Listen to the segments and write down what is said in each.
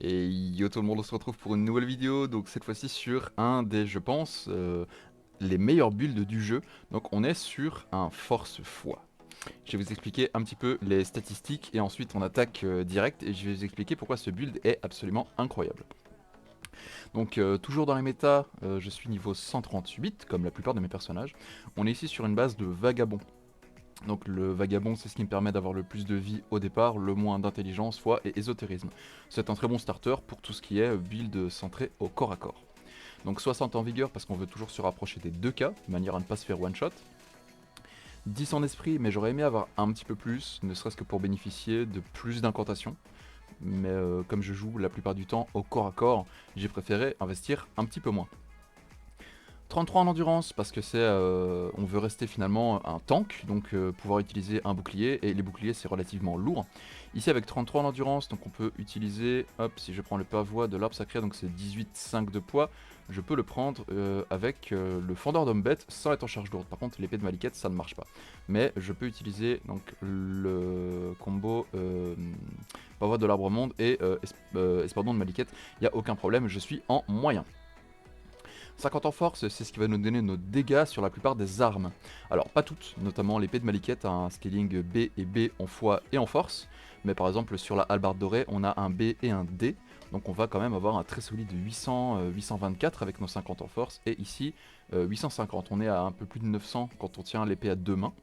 Et yo tout le monde, on se retrouve pour une nouvelle vidéo, donc cette fois-ci sur un des, je pense, les meilleurs builds du jeu. Donc on est sur un force foi. Je vais vous expliquer un petit peu les statistiques et ensuite on attaque direct et je vais vous expliquer pourquoi ce build est absolument incroyable. Donc toujours dans les méta, je suis niveau 138 comme la plupart de mes personnages. On est ici sur une base de vagabond. Donc le vagabond, c'est ce qui me permet d'avoir le plus de vie au départ, le moins d'intelligence, foi et ésotérisme. C'est un très bon starter pour tout ce qui est build centré au corps à corps. Donc 60 en vigueur parce qu'on veut toujours se rapprocher des 2K, de manière à ne pas se faire one shot. 10 en esprit, mais j'aurais aimé avoir un petit peu plus, ne serait-ce que pour bénéficier de plus d'incantations. Mais comme je joue la plupart du temps au corps à corps, j'ai préféré investir un petit peu moins. 33 en endurance parce que on veut rester finalement un tank, donc pouvoir utiliser un bouclier, et les boucliers c'est relativement lourd. Ici avec 33 en endurance, donc on peut utiliser, hop, si je prends le pavois de l'arbre sacré, donc c'est 18,5 de poids, je peux le prendre avec le fendeur d'homme bête sans être en charge lourde. Par contre l'épée de Maliket ça ne marche pas. Mais je peux utiliser donc le combo pavois de l'arbre monde et espadon de Maliket, il n'y a aucun problème, je suis en moyen. 50 en force, c'est ce qui va nous donner nos dégâts sur la plupart des armes. Alors pas toutes, notamment l'épée de Maliket a un scaling B et B en foi et en force, mais par exemple sur la hallebarde dorée on a un B et un D, donc on va quand même avoir un très solide 824 avec nos 50 en force, et ici 850, on est à un peu plus de 900 quand on tient l'épée à deux mains.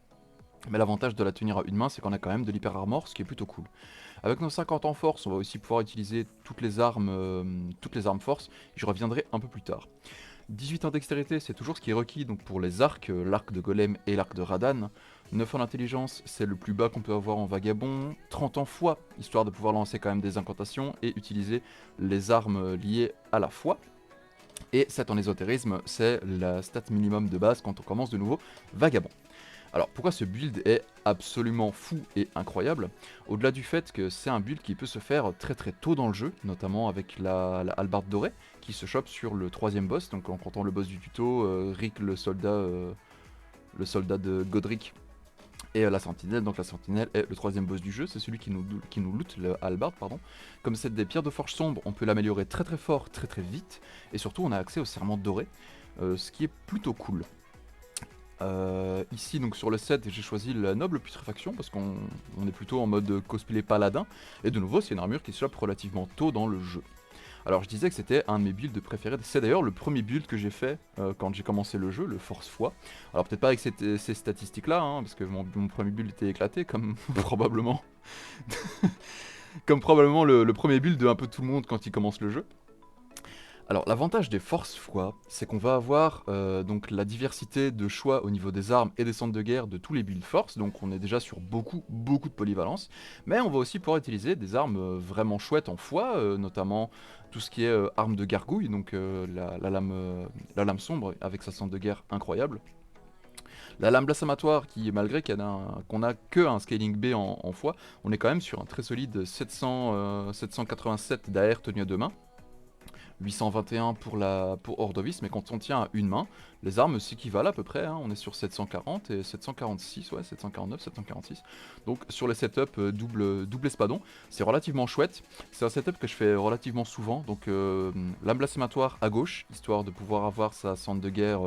Mais l'avantage de la tenir à une main, c'est qu'on a quand même de l'hyper armor, ce qui est plutôt cool. Avec nos 50 en force, on va aussi pouvoir utiliser toutes les armes force, j'y reviendrai un peu plus tard. 18 en dextérité, c'est toujours ce qui est requis donc pour les arcs, l'arc de golem et l'arc de Radan. 9 en intelligence, c'est le plus bas qu'on peut avoir en vagabond. 30 en foi, histoire de pouvoir lancer quand même des incantations et utiliser les armes liées à la foi. Et 7 en ésotérisme, c'est la stat minimum de base quand on commence de nouveau vagabond. Alors pourquoi ce build est absolument fou et incroyable? Au-delà du fait que c'est un build qui peut se faire très très tôt dans le jeu, notamment avec la hallebarde dorée, qui se chope sur le troisième boss, donc en comptant le boss du tuto, Rick le soldat de Godric, et la sentinelle, donc la sentinelle est le troisième boss du jeu, c'est celui qui nous loot, le hallebarde, pardon. Comme c'est des pierres de forge sombre, on peut l'améliorer très très fort, très très vite, et surtout on a accès au serment doré, ce qui est plutôt cool. Ici donc sur le set j'ai choisi la noble putréfaction parce qu'on est plutôt en mode cosplay paladin, et de nouveau c'est une armure qui se chope relativement tôt dans le jeu. Alors je disais que c'était un de mes builds préférés, c'est d'ailleurs le premier build que j'ai fait quand j'ai commencé le jeu, le force foi. Alors peut-être pas avec ces statistiques là, parce que mon premier build était éclaté comme probablement, comme probablement le premier build de un peu tout le monde quand il commence le jeu. Alors l'avantage des forces foi, c'est qu'on va avoir donc la diversité de choix au niveau des armes et des centres de guerre de tous les builds force, donc on est déjà sur beaucoup de polyvalence, mais on va aussi pouvoir utiliser des armes vraiment chouettes en foi, notamment tout ce qui est arme de gargouille, donc la lame sombre avec sa centre de guerre incroyable. La lame blasamatoire qui, malgré qu'on a que un scaling B en foi, on est quand même sur un très solide 787 d'AR tenu à deux mains. 821 pour Ordovis, mais quand on tient à une main, les armes s'équivalent à peu près, on est sur 740 et 746, ouais, 749, 746. Donc sur les setups double espadon, c'est relativement chouette. C'est un setup que je fais relativement souvent, donc lame blasphématoire à gauche, histoire de pouvoir avoir sa centre de guerre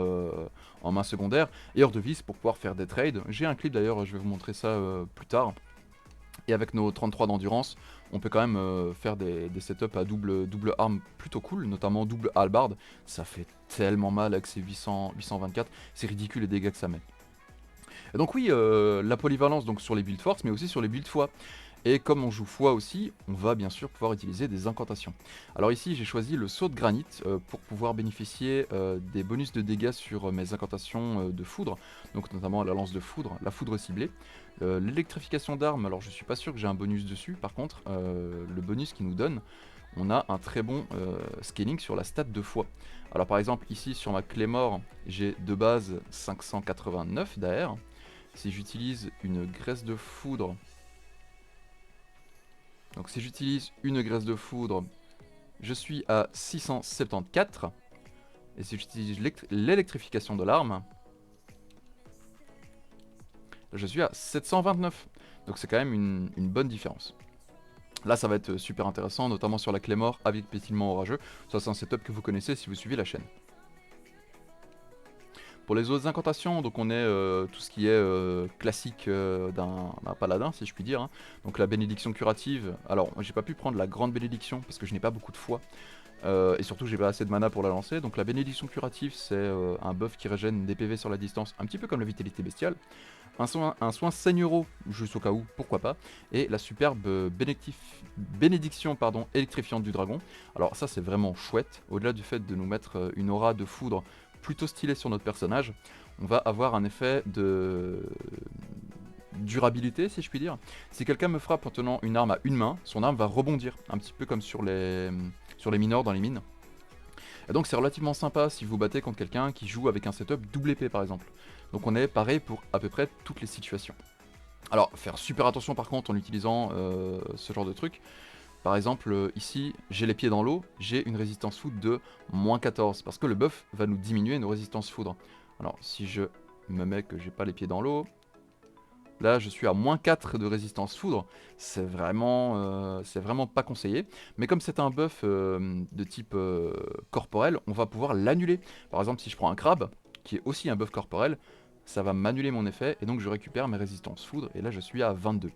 en main secondaire, et Ordovis pour pouvoir faire des trades. J'ai un clip d'ailleurs, je vais vous montrer ça plus tard. Et avec nos 33 d'endurance, on peut quand même faire des setups à double arme plutôt cool, notamment double hallebarde. Ça fait tellement mal avec ces 824, c'est ridicule les dégâts que ça met. Et donc oui, la polyvalence donc sur les builds force, mais aussi sur les builds foi. Et comme on joue foi aussi, on va bien sûr pouvoir utiliser des incantations. Alors ici j'ai choisi le saut de granit pour pouvoir bénéficier des bonus de dégâts sur mes incantations de foudre, donc notamment la lance de foudre, la foudre ciblée. L'électrification d'armes, alors je suis pas sûr que j'ai un bonus dessus, par contre le bonus qu'il nous donne, on a un très bon scaling sur la stat de foi. Alors par exemple ici sur ma Claymore, j'ai de base 589 d'AR. Si j'utilise une graisse de foudre, donc si j'utilise une graisse de foudre, je suis à 674. Et si j'utilise l'électrification de l'arme, je suis à 729. Donc c'est quand même une bonne différence. Là ça va être super intéressant, notamment sur la Claymore avec pétilement orageux. Ça c'est un setup que vous connaissez si vous suivez la chaîne. Pour les autres incantations, donc on est tout ce qui est classique d'un paladin, si je puis dire, hein. Donc la bénédiction curative, alors j'ai pas pu prendre la grande bénédiction parce que je n'ai pas beaucoup de foi. Et surtout j'ai pas assez de mana pour la lancer. Donc la bénédiction curative c'est un buff qui régène des PV sur la distance, un petit peu comme la vitalité bestiale. Un soin seigneureau, juste au cas où, pourquoi pas. Et la superbe bénédiction électrifiante du dragon. Alors ça c'est vraiment chouette. Au-delà du fait de nous mettre une aura de foudre plutôt stylée sur notre personnage, on va avoir un effet de durabilité, si je puis dire. Si quelqu'un me frappe en tenant une arme à une main, son arme va rebondir, un petit peu comme sur les mineurs dans les mines. Et donc c'est relativement sympa si vous battez contre quelqu'un qui joue avec un setup double épée par exemple. Donc on est pareil pour à peu près toutes les situations. Alors faire super attention par contre en utilisant ce genre de truc. Par exemple ici j'ai les pieds dans l'eau, j'ai une résistance foudre de -14 parce que le buff va nous diminuer nos résistances foudre. Alors si je me mets que j'ai pas les pieds dans l'eau, là je suis à -4 de résistance foudre, c'est vraiment pas conseillé. Mais comme c'est un buff de type corporel, on va pouvoir l'annuler. Par exemple si je prends un crabe, qui est aussi un buff corporel, ça va m'annuler mon effet et donc je récupère mes résistances foudre et là je suis à 22.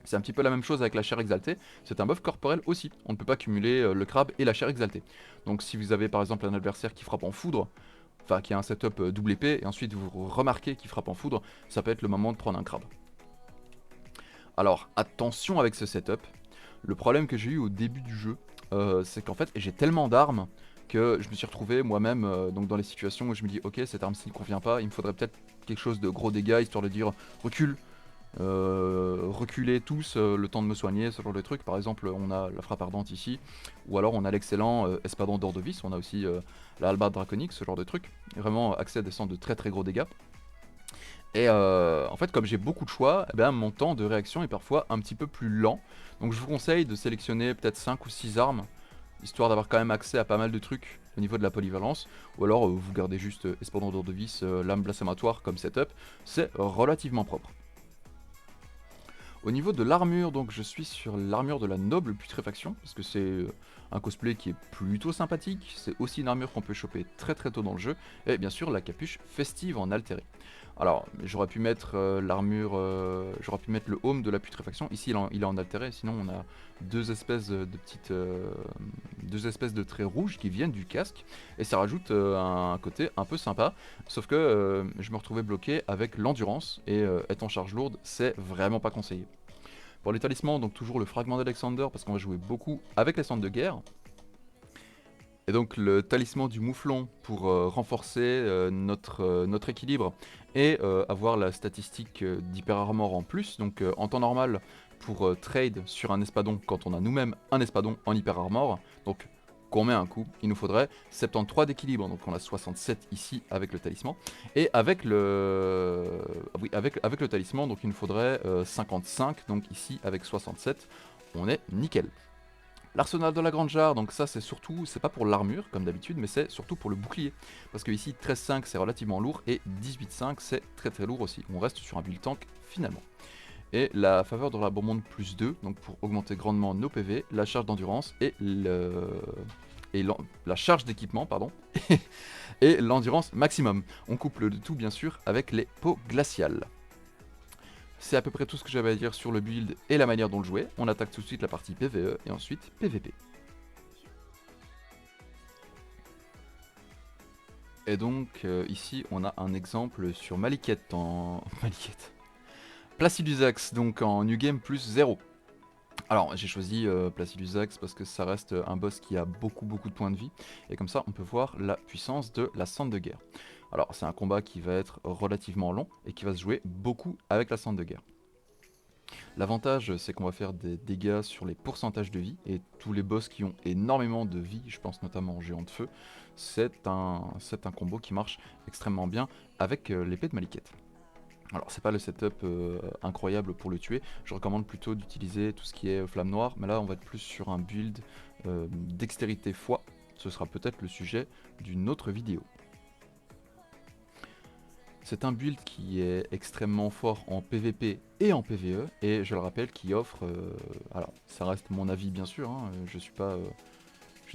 C'est un petit peu la même chose avec la chair exaltée, c'est un buff corporel aussi, on ne peut pas cumuler le crabe et la chair exaltée. Donc si vous avez par exemple un adversaire qui frappe en foudre, enfin qui a un setup double épée, et ensuite vous remarquez qu'il frappe en foudre, ça peut être le moment de prendre un crabe. Alors attention avec ce setup, le problème que j'ai eu au début du jeu, c'est qu'en fait j'ai tellement d'armes que je me suis retrouvé moi-même donc dans les situations où je me dis ok cette arme-ci ne convient pas, il me faudrait peut-être quelque chose de gros dégâts histoire de dire recule, reculer tous le temps de me soigner, ce genre de trucs. Par exemple on a la frappe ardente ici, ou alors on a l'excellent espadon d'Ordovis, on a aussi la hallebarde draconique, ce genre de trucs. Vraiment accès à des centres de très très gros dégâts. Et en fait comme j'ai beaucoup de choix, eh ben, mon temps de réaction est parfois un petit peu plus lent. Donc je vous conseille de sélectionner peut-être 5 ou 6 armes, histoire d'avoir quand même accès à pas mal de trucs au niveau de la polyvalence. Ou alors vous gardez juste espadon d'Ordovis, lame blasphématoire comme setup, c'est relativement propre. Au niveau de l'armure, donc je suis sur l'armure de la noble putréfaction, parce que c'est un cosplay qui est plutôt sympathique, c'est aussi une armure qu'on peut choper très très tôt dans le jeu, et bien sûr la capuche festive en altéré. Alors j'aurais pu mettre l'armure, j'aurais pu mettre le home de la putréfaction, ici il est en altéré, sinon on a deux espèces de petites, deux espèces de traits rouges qui viennent du casque, et ça rajoute un côté un peu sympa, sauf que je me retrouvais bloqué avec l'endurance, et être en charge lourde c'est vraiment pas conseillé. Pour les talismans, donc toujours le fragment d'Alexander, parce qu'on va jouer beaucoup avec les centres de guerre. Et donc le talisman du mouflon pour renforcer notre équilibre et avoir la statistique d'hyper armor en plus. Donc en temps normal pour trade sur un espadon quand on a nous-mêmes un espadon en hyper armor. Donc qu'on met un coup, il nous faudrait 73 d'équilibre, donc on a 67 ici avec le talisman. Et avec le, oui, avec le talisman, donc il nous faudrait 55, donc ici avec 67, on est nickel. L'arsenal de la grande jarre, donc ça c'est surtout, c'est pas pour l'armure comme d'habitude, mais c'est surtout pour le bouclier. Parce que ici 13,5 c'est relativement lourd et 18,5 c'est très très lourd aussi. On reste sur un build tank finalement. Et la faveur de la bourmonde plus 2, donc pour augmenter grandement nos PV, la charge d'endurance et la charge d'équipement, pardon, et l'endurance maximum. On couple le tout bien sûr avec les peaux glaciales. C'est à peu près tout ce que j'avais à dire sur le build et la manière dont le jouer. On attaque tout de suite la partie PvE et ensuite PvP. Et donc ici on a un exemple sur Maliketh en... Maliketh. Placidusax donc en New Game plus 0. Alors j'ai choisi Placidusax parce que ça reste un boss qui a beaucoup de points de vie. Et comme ça on peut voir la puissance de la cendre de guerre. Alors c'est un combat qui va être relativement long et qui va se jouer beaucoup avec la cendre de guerre. L'avantage c'est qu'on va faire des dégâts sur les pourcentages de vie et tous les boss qui ont énormément de vie, je pense notamment au géant de feu, c'est un combo qui marche extrêmement bien avec l'épée de Maliketh. Alors c'est pas le setup incroyable pour le tuer, je recommande plutôt d'utiliser tout ce qui est flamme noire, mais là on va être plus sur un build dextérité foi, ce sera peut-être le sujet d'une autre vidéo. C'est un build qui est extrêmement fort en PvP et en PvE, et je le rappelle, qui offre, alors ça reste mon avis bien sûr, hein, je ne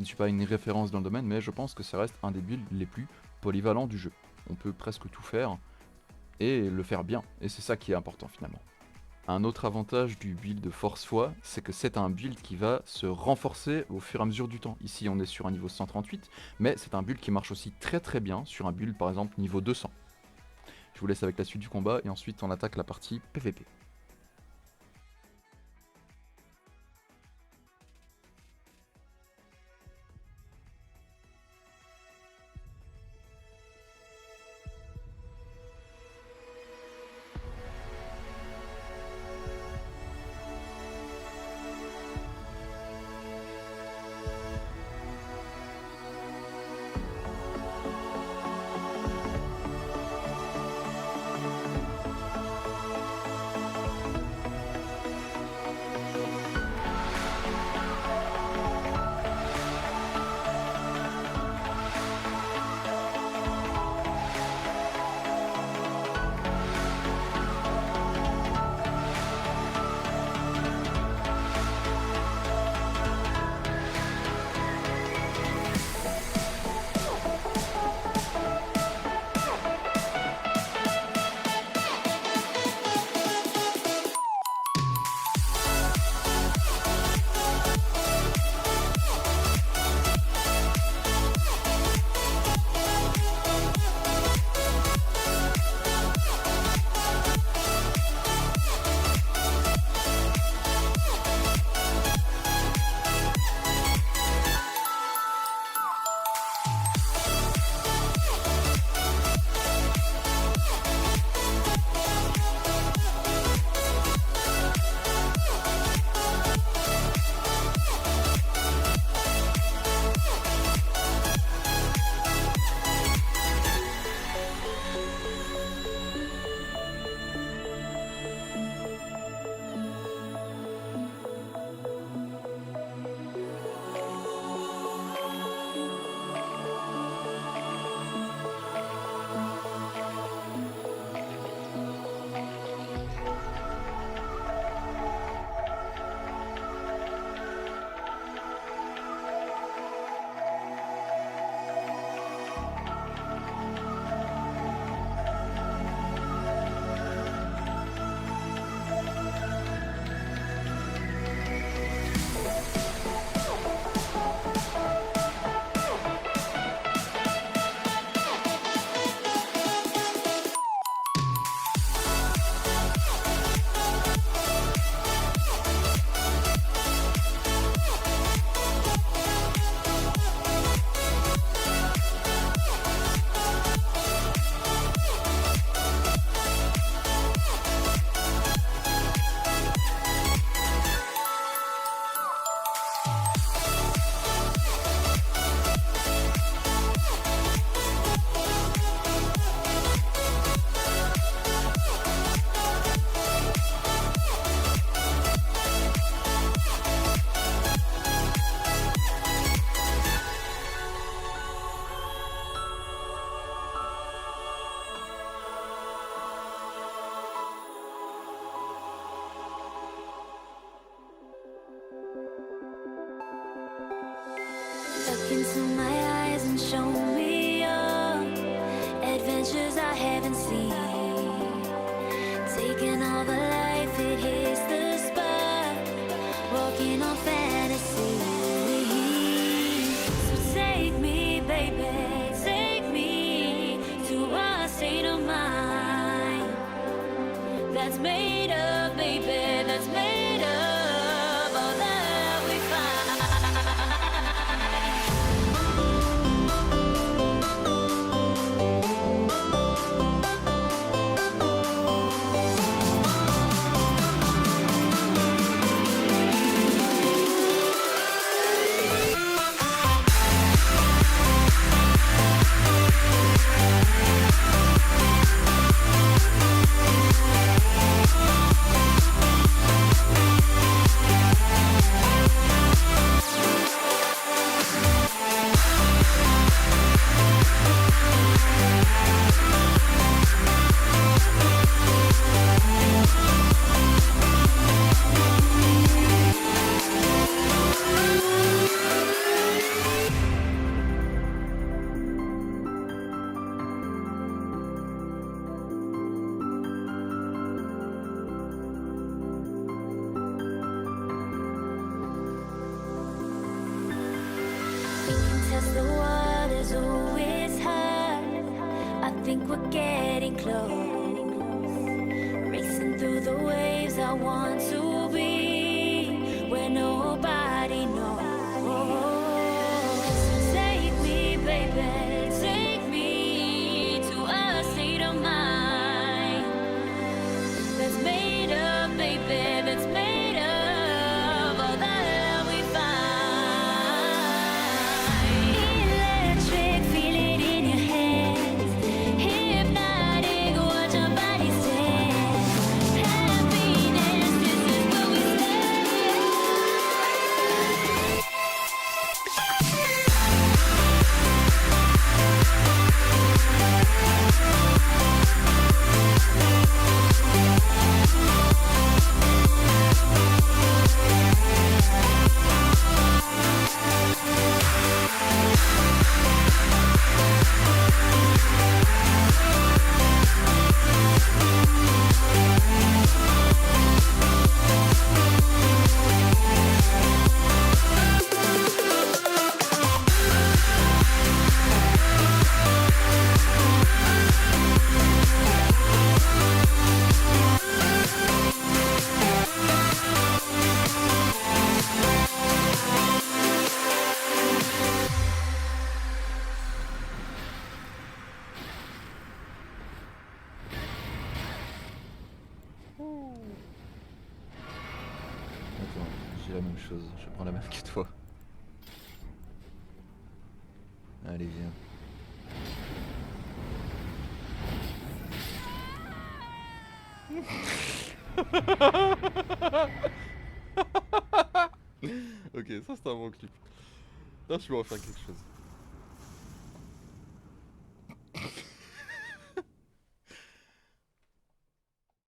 suis pas une référence dans le domaine, mais je pense que ça reste un des builds les plus polyvalents du jeu. On peut presque tout faire, et le faire bien, et c'est ça qui est important finalement. Un autre avantage du build de Force Foi, c'est que c'est un build qui va se renforcer au fur et à mesure du temps. Ici on est sur un niveau 138, mais c'est un build qui marche aussi très très bien sur un build par exemple niveau 200. Je vous laisse avec la suite du combat et ensuite on attaque la partie PVP. Look into my eyes and show me your adventures I haven't seen. Taking all the life, it hits the spot. Walking on fantasy. So take me, baby, take me to a state of mind that's made of, baby, that's made of all that we find. yes, the water's always high. I think we're getting close. Racing through the waves, I want to be where nobody knows. Take me, baby, take me to a state of mind that's made up, baby, that's made of all the love we find. Electric, feel it in your hands. Hypnotic, watch your body dance. Happiness, this is what we stand. Attends, j'ai la même chose, je prends la même que toi. Allez, viens. Ok, ça c'est un bon clip. Là, je vais en faire quelque chose.